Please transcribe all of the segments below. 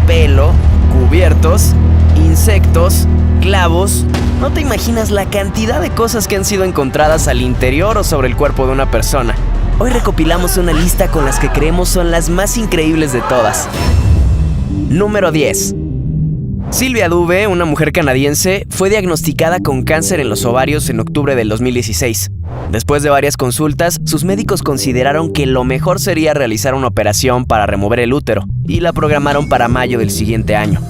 pelo, cubiertos, insectos, clavos. No te imaginas la cantidad de cosas que han sido encontradas al interior o sobre el cuerpo de una persona. Hoy recopilamos una lista con las que creemos son las más increíbles de todas. Número 10. Sylvia Dube, una mujer canadiense, fue diagnosticada con cáncer en los ovarios en octubre del 2016. Después de varias consultas, sus médicos consideraron que lo mejor sería realizar una operación para remover el útero y la programaron para mayo del siguiente año.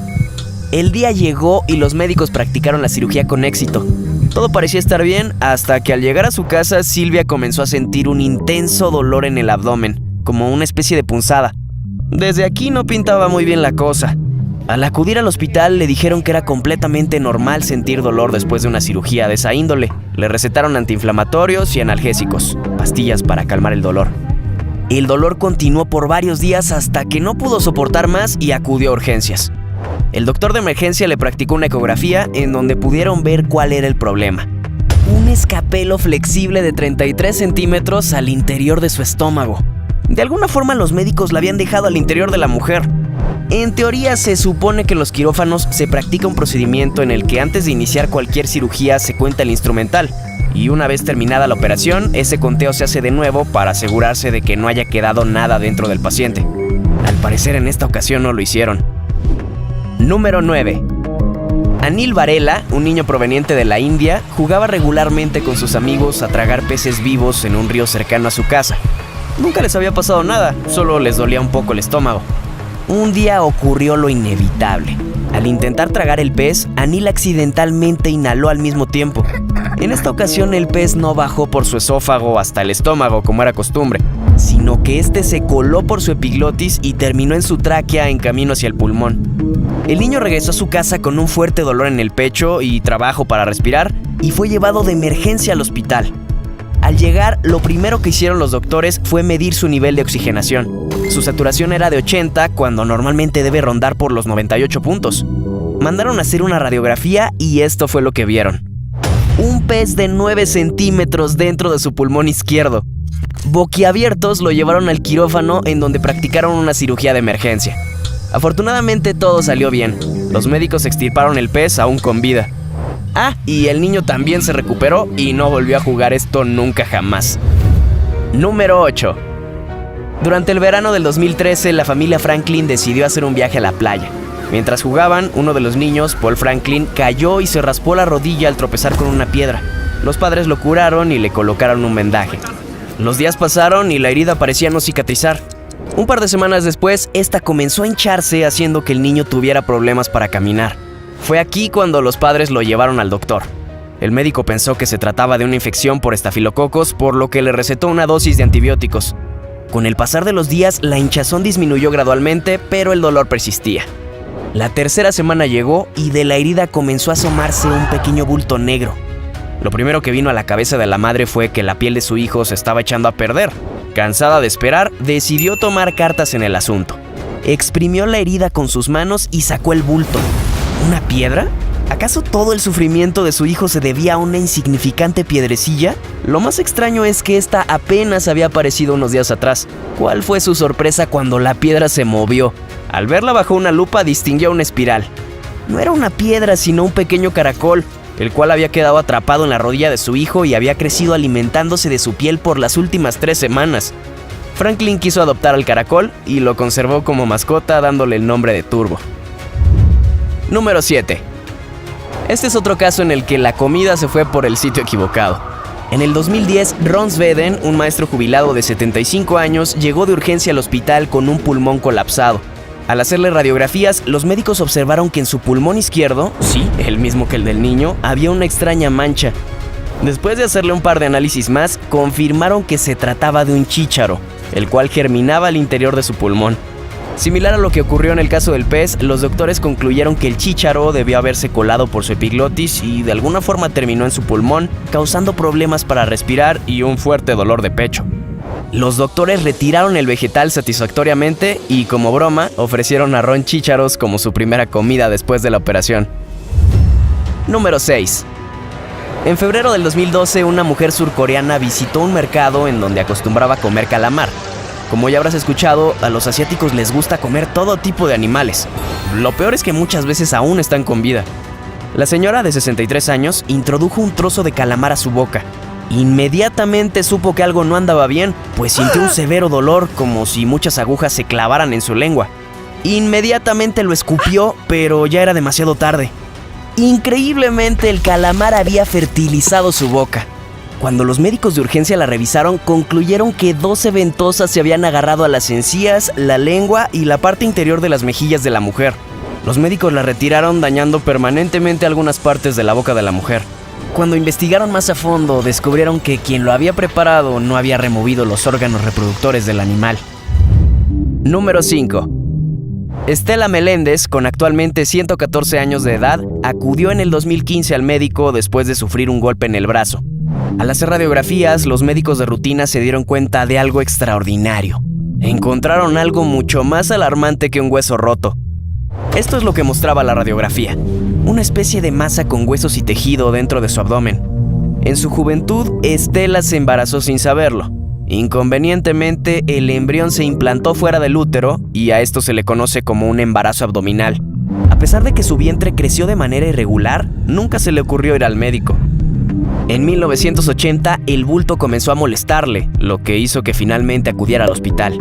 El día llegó y los médicos practicaron la cirugía con éxito. Todo parecía estar bien hasta que al llegar a su casa, Sylvia comenzó a sentir un intenso dolor en el abdomen, como una especie de punzada. Desde aquí no pintaba muy bien la cosa. Al acudir al hospital le dijeron que era completamente normal sentir dolor después de una cirugía de esa índole. Le recetaron antiinflamatorios y analgésicos, pastillas para calmar el dolor. El dolor continuó por varios días hasta que no pudo soportar más y acudió a urgencias. El doctor de emergencia le practicó una ecografía en donde pudieron ver cuál era el problema. Un escapelo flexible de 33 centímetros al interior de su estómago. De alguna forma los médicos la habían dejado al interior de la mujer. En teoría se supone que en los quirófanos se practica un procedimiento en el que antes de iniciar cualquier cirugía se cuenta el instrumental y una vez terminada la operación, ese conteo se hace de nuevo para asegurarse de que no haya quedado nada dentro del paciente. Al parecer en esta ocasión no lo hicieron. Número 9. Anil Varela, un niño proveniente de la India, jugaba regularmente con sus amigos a tragar peces vivos en un río cercano a su casa. Nunca les había pasado nada, solo les dolía un poco el estómago. Un día ocurrió lo inevitable. Al intentar tragar el pez, Anil accidentalmente inhaló al mismo tiempo. En esta ocasión el pez no bajó por su esófago hasta el estómago como era costumbre, sino que este se coló por su epiglotis y terminó en su tráquea en camino hacia el pulmón. El niño regresó a su casa con un fuerte dolor en el pecho y trabajo para respirar y fue llevado de emergencia al hospital. Al llegar, lo primero que hicieron los doctores fue medir su nivel de oxigenación. Su saturación era de 80 cuando normalmente debe rondar por los 98 puntos. Mandaron a hacer una radiografía y esto fue lo que vieron. Un pez de 9 centímetros dentro de su pulmón izquierdo. Boquiabiertos lo llevaron al quirófano en donde practicaron una cirugía de emergencia. Afortunadamente todo salió bien. Los médicos extirparon el pez aún con vida. Y el niño también se recuperó y no volvió a jugar esto nunca jamás. Número 8. Durante el verano del 2013, la familia Franklin decidió hacer un viaje a la playa. Mientras jugaban, uno de los niños, Paul Franklin, cayó y se raspó la rodilla al tropezar con una piedra. Los padres lo curaron y le colocaron un vendaje. Los días pasaron y la herida parecía no cicatrizar. Un par de semanas después, esta comenzó a hincharse, haciendo que el niño tuviera problemas para caminar. Fue aquí cuando los padres lo llevaron al doctor. El médico pensó que se trataba de una infección por estafilococos, por lo que le recetó una dosis de antibióticos. Con el pasar de los días, la hinchazón disminuyó gradualmente, pero el dolor persistía. La tercera semana llegó y de la herida comenzó a asomarse un pequeño bulto negro. Lo primero que vino a la cabeza de la madre fue que la piel de su hijo se estaba echando a perder. Cansada de esperar, decidió tomar cartas en el asunto. Exprimió la herida con sus manos y sacó el bulto. ¿Una piedra? ¿Acaso todo el sufrimiento de su hijo se debía a una insignificante piedrecilla? Lo más extraño es que esta apenas había aparecido unos días atrás. ¿Cuál fue su sorpresa cuando la piedra se movió? Al verla bajo una lupa distinguió una espiral. No era una piedra, sino un pequeño caracol, el cual había quedado atrapado en la rodilla de su hijo y había crecido alimentándose de su piel por las últimas 3 semanas. Franklin quiso adoptar al caracol y lo conservó como mascota, dándole el nombre de Turbo. Número 7. Este es otro caso en el que la comida se fue por el sitio equivocado. En el 2010, Ron Sveden, un maestro jubilado de 75 años, llegó de urgencia al hospital con un pulmón colapsado. Al hacerle radiografías, los médicos observaron que en su pulmón izquierdo, sí, el mismo que el del niño, había una extraña mancha. Después de hacerle un par de análisis más, confirmaron que se trataba de un chícharo, el cual germinaba al interior de su pulmón. Similar a lo que ocurrió en el caso del pez, los doctores concluyeron que el chícharo debió haberse colado por su epiglotis y de alguna forma terminó en su pulmón, causando problemas para respirar y un fuerte dolor de pecho. Los doctores retiraron el vegetal satisfactoriamente y, como broma, ofrecieron a Ron chícharos como su primera comida después de la operación. Número 6. En febrero del 2012, una mujer surcoreana visitó un mercado en donde acostumbraba comer calamar. Como ya habrás escuchado, a los asiáticos les gusta comer todo tipo de animales. Lo peor es que muchas veces aún están con vida. La señora de 63 años introdujo un trozo de calamar a su boca. Inmediatamente supo que algo no andaba bien, pues sintió un severo dolor, como si muchas agujas se clavaran en su lengua. Inmediatamente lo escupió, pero ya era demasiado tarde. Increíblemente, el calamar había fertilizado su boca. Cuando los médicos de urgencia la revisaron, concluyeron que 12 ventosas se habían agarrado a las encías, la lengua y la parte interior de las mejillas de la mujer. Los médicos la retiraron, dañando permanentemente algunas partes de la boca de la mujer. Cuando investigaron más a fondo, descubrieron que quien lo había preparado no había removido los órganos reproductores del animal. Número 5. Estela Meléndez, con actualmente 114 años de edad, acudió en el 2015 al médico después de sufrir un golpe en el brazo. Al hacer radiografías, los médicos de rutina se dieron cuenta de algo extraordinario. Encontraron algo mucho más alarmante que un hueso roto. Esto es lo que mostraba la radiografía: una especie de masa con huesos y tejido dentro de su abdomen. En su juventud, Estela se embarazó sin saberlo. Inconvenientemente, el embrión se implantó fuera del útero y a esto se le conoce como un embarazo abdominal. A pesar de que su vientre creció de manera irregular, nunca se le ocurrió ir al médico. En 1980, el bulto comenzó a molestarle, lo que hizo que finalmente acudiera al hospital.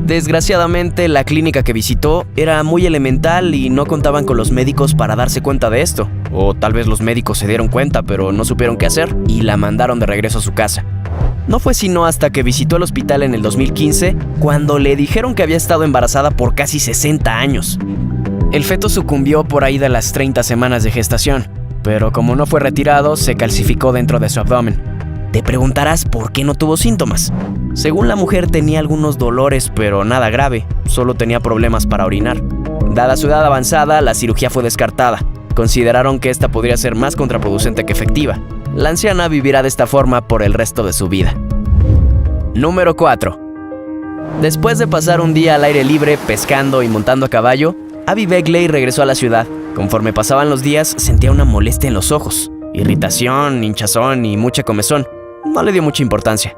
Desgraciadamente, la clínica que visitó era muy elemental y no contaban con los médicos para darse cuenta de esto. O tal vez los médicos se dieron cuenta, pero no supieron qué hacer y la mandaron de regreso a su casa. No fue sino hasta que visitó el hospital en el 2015 cuando le dijeron que había estado embarazada por casi 60 años. El feto sucumbió por ahí de las 30 semanas de gestación, pero como no fue retirado, se calcificó dentro de su abdomen. Te preguntarás por qué no tuvo síntomas. Según la mujer, tenía algunos dolores, pero nada grave, solo tenía problemas para orinar. Dada su edad avanzada, la cirugía fue descartada. Consideraron que esta podría ser más contraproducente que efectiva. La anciana vivirá de esta forma por el resto de su vida. Número 4. Después de pasar un día al aire libre, pescando y montando a caballo, Abby Begley regresó a la ciudad. Conforme pasaban los días, sentía una molestia en los ojos, irritación, hinchazón y mucha comezón. No le dio mucha importancia.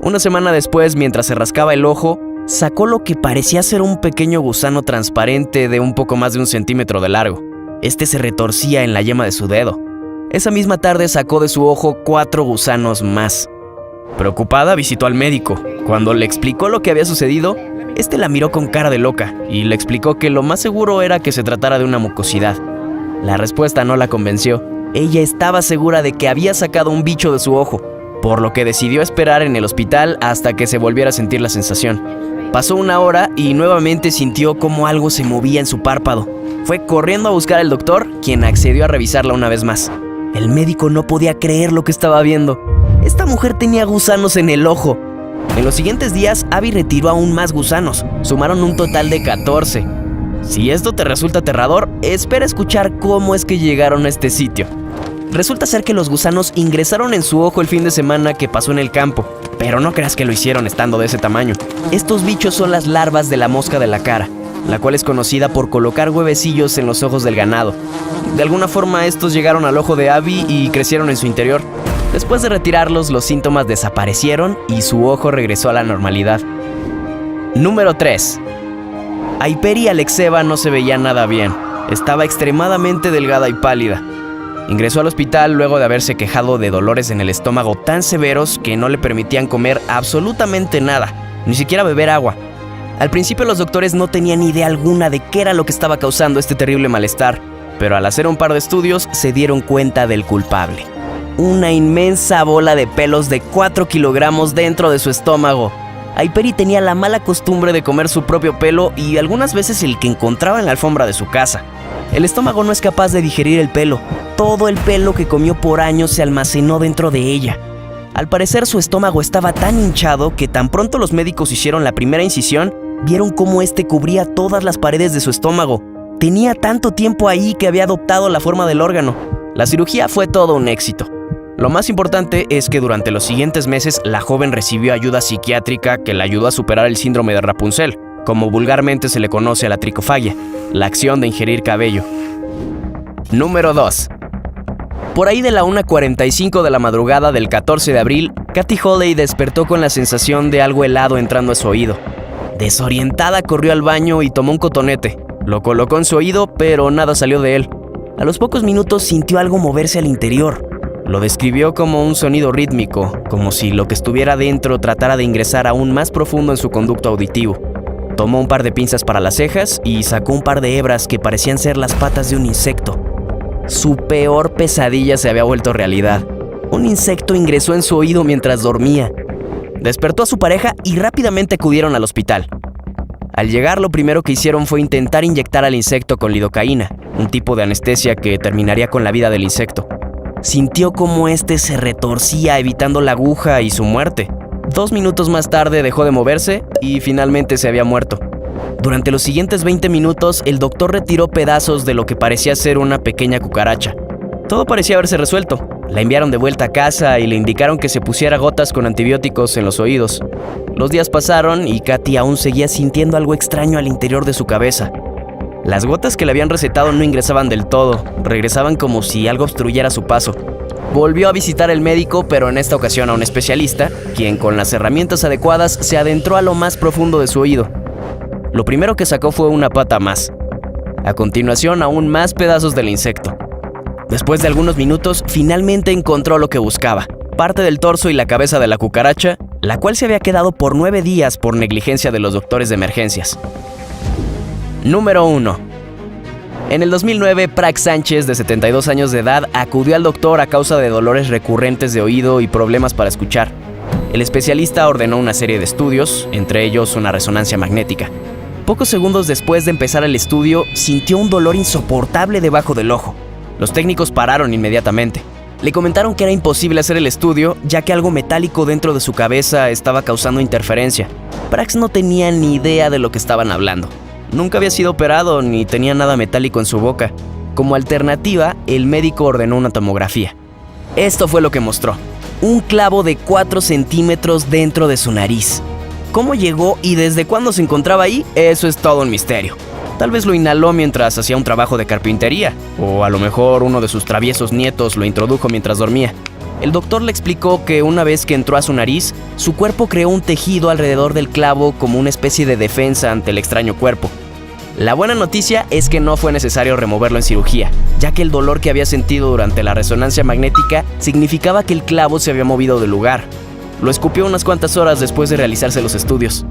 Una semana después, mientras se rascaba el ojo, sacó lo que parecía ser un pequeño gusano transparente de un poco más de 1 centímetro de largo. Este se retorcía en la yema de su dedo. Esa misma tarde sacó de su ojo 4 gusanos más. Preocupada, visitó al médico. Cuando le explicó lo que había sucedido, este la miró con cara de loca y le explicó que lo más seguro era que se tratara de una mucosidad. La respuesta no la convenció. Ella estaba segura de que había sacado un bicho de su ojo, por lo que decidió esperar en el hospital hasta que se volviera a sentir la sensación. Pasó 1 hora y nuevamente sintió como algo se movía en su párpado. Fue corriendo a buscar al doctor, quien accedió a revisarla una vez más. El médico no podía creer lo que estaba viendo. Esta mujer tenía gusanos en el ojo. En los siguientes días, Abby retiró aún más gusanos. Sumaron un total de 14. Si esto te resulta aterrador, espera escuchar cómo es que llegaron a este sitio. Resulta ser que los gusanos ingresaron en su ojo el fin de semana que pasó en el campo. Pero no creas que lo hicieron estando de ese tamaño. Estos bichos son las larvas de la mosca de la cara, la cual es conocida por colocar huevecillos en los ojos del ganado. De alguna forma estos llegaron al ojo de Abby y crecieron en su interior. Después de retirarlos, los síntomas desaparecieron y su ojo regresó a la normalidad. Número 3. Aiperi Alexeva no se veía nada bien. Estaba extremadamente delgada y pálida. Ingresó al hospital luego de haberse quejado de dolores en el estómago tan severos que no le permitían comer absolutamente nada, ni siquiera beber agua. Al principio los doctores no tenían idea alguna de qué era lo que estaba causando este terrible malestar, pero al hacer un par de estudios se dieron cuenta del culpable. Una inmensa bola de pelos de 4 kilogramos dentro de su estómago. Aiperi tenía la mala costumbre de comer su propio pelo y algunas veces el que encontraba en la alfombra de su casa. El estómago no es capaz de digerir el pelo. Todo el pelo que comió por años se almacenó dentro de ella. Al parecer su estómago estaba tan hinchado que tan pronto los médicos hicieron la primera incisión, vieron cómo este cubría todas las paredes de su estómago. Tenía tanto tiempo ahí que había adoptado la forma del órgano. La cirugía fue todo un éxito. Lo más importante es que durante los siguientes meses la joven recibió ayuda psiquiátrica que la ayudó a superar el síndrome de Rapunzel, como vulgarmente se le conoce a la tricofagia, la acción de ingerir cabello. Número 2. Por ahí de la 1:45 de la madrugada del 14 de abril, Kathy Holley despertó con la sensación de algo helado entrando a su oído. Desorientada, corrió al baño y tomó un cotonete. Lo colocó en su oído, pero nada salió de él. A los pocos minutos sintió algo moverse al interior. Lo describió como un sonido rítmico, como si lo que estuviera dentro tratara de ingresar aún más profundo en su conducto auditivo. Tomó un par de pinzas para las cejas y sacó un par de hebras que parecían ser las patas de un insecto. Su peor pesadilla se había vuelto realidad. Un insecto ingresó en su oído mientras dormía. Despertó a su pareja y rápidamente acudieron al hospital. Al llegar, lo primero que hicieron fue intentar inyectar al insecto con lidocaína, un tipo de anestesia que terminaría con la vida del insecto. Sintió cómo este se retorcía evitando la aguja y su muerte. 2 minutos más tarde dejó de moverse y finalmente se había muerto. Durante los siguientes 20 minutos, el doctor retiró pedazos de lo que parecía ser una pequeña cucaracha. Todo parecía haberse resuelto. La enviaron de vuelta a casa y le indicaron que se pusiera gotas con antibióticos en los oídos. Los días pasaron y Kathy aún seguía sintiendo algo extraño al interior de su cabeza. Las gotas que le habían recetado no ingresaban del todo, regresaban como si algo obstruyera su paso. Volvió a visitar al médico, pero en esta ocasión a un especialista, quien con las herramientas adecuadas se adentró a lo más profundo de su oído. Lo primero que sacó fue una pata más. A continuación, aún más pedazos del insecto. Después de algunos minutos, finalmente encontró lo que buscaba: parte del torso y la cabeza de la cucaracha, la cual se había quedado por 9 días por negligencia de los doctores de emergencias. Número 1. En el 2009, Prak Sánchez, de 72 años de edad, acudió al doctor a causa de dolores recurrentes de oído y problemas para escuchar. El especialista ordenó una serie de estudios, entre ellos una resonancia magnética. Pocos segundos después de empezar el estudio, sintió un dolor insoportable debajo del ojo. Los técnicos pararon inmediatamente. Le comentaron que era imposible hacer el estudio, ya que algo metálico dentro de su cabeza estaba causando interferencia. Prax no tenía ni idea de lo que estaban hablando. Nunca había sido operado ni tenía nada metálico en su boca. Como alternativa, el médico ordenó una tomografía. Esto fue lo que mostró: un clavo de 4 centímetros dentro de su nariz. ¿Cómo llegó y desde cuándo se encontraba ahí? Eso es todo un misterio. Tal vez lo inhaló mientras hacía un trabajo de carpintería, o a lo mejor uno de sus traviesos nietos lo introdujo mientras dormía. El doctor le explicó que una vez que entró a su nariz, su cuerpo creó un tejido alrededor del clavo como una especie de defensa ante el extraño cuerpo. La buena noticia es que no fue necesario removerlo en cirugía, ya que el dolor que había sentido durante la resonancia magnética significaba que el clavo se había movido del lugar. Lo escupió unas cuantas horas después de realizarse los estudios.